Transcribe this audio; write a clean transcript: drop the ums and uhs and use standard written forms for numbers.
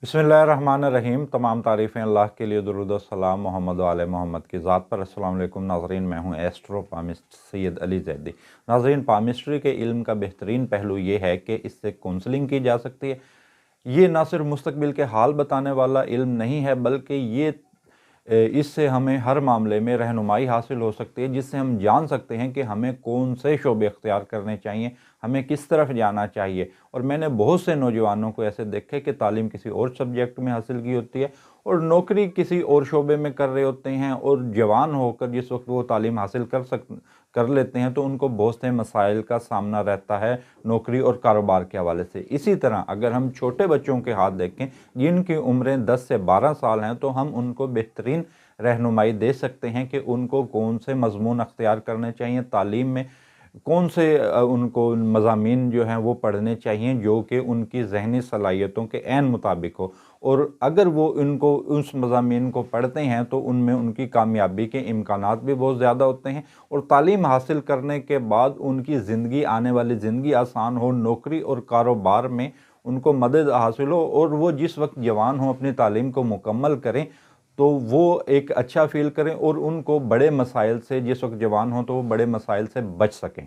बिस्मिल्लाहिर्रहमानिर्रहीम। तमाम तारीफ़ें अल्लाह के लिए, दुरूद व सलाम मोहम्मद व आले मोहम्मद की ज़ात पर। अस्सलाम वालेकुम नाज़रीन, मैं हूँ एस्ट्रो पामिस्ट सैयद अली ज़ैदी। नाज़रीन, पामिस्ट्री के इल्म का बेहतरीन पहलू ये है कि इससे काउंसलिंग की जा सकती है। ये ना सिर्फ मुस्तकबिल के हाल बताने वाला इल्म नहीं है, बल्कि ये इससे हमें हर मामले में रहनुमाई हासिल हो सकती है, जिससे हम जान सकते हैं कि हमें कौन से शोबे इख्तियार करने चाहिए, हमें किस तरफ जाना चाहिए। और मैंने बहुत से नौजवानों को ऐसे देखे कि तालीम किसी और सब्जेक्ट में हासिल की होती है और नौकरी किसी और शोबे में कर रहे होते हैं, और जवान होकर जिस वक्त वो तालीम हासिल कर लेते हैं तो उनको बहुत से मसाइल का सामना रहता है नौकरी और कारोबार के हवाले से। इसी तरह अगर हम छोटे बच्चों के हाथ देखें जिनकी उम्रें 10 से 12 साल हैं, तो हम उनको बेहतरीन रहनुमाई दे सकते हैं कि उनको कौन से मज़मून अख्तियार करने चाहिए तालीम में, कौन से उनको मज़ामीन जो हैं वो पढ़ने चाहिए जो कि उनकी ज़हनी सलाहियतों के ऐन मुताबिक हो। और अगर वो इनको उस मज़ामीन को पढ़ते हैं तो उनमें उनकी कामयाबी के इम्कानात भी बहुत ज़्यादा होते हैं, और तालीम हासिल करने के बाद उनकी ज़िंदगी, आने वाली ज़िंदगी आसान हो, नौकरी और कारोबार में उनको मदद हासिल हो, और वो जिस वक्त जवान हों अपनी तालीम को मुकम्मल करें तो वो एक अच्छा फ़ील करें और उनको बड़े मसाइल से, जिस वक्त जवान हों तो वो बड़े मसाइल से बच सकें।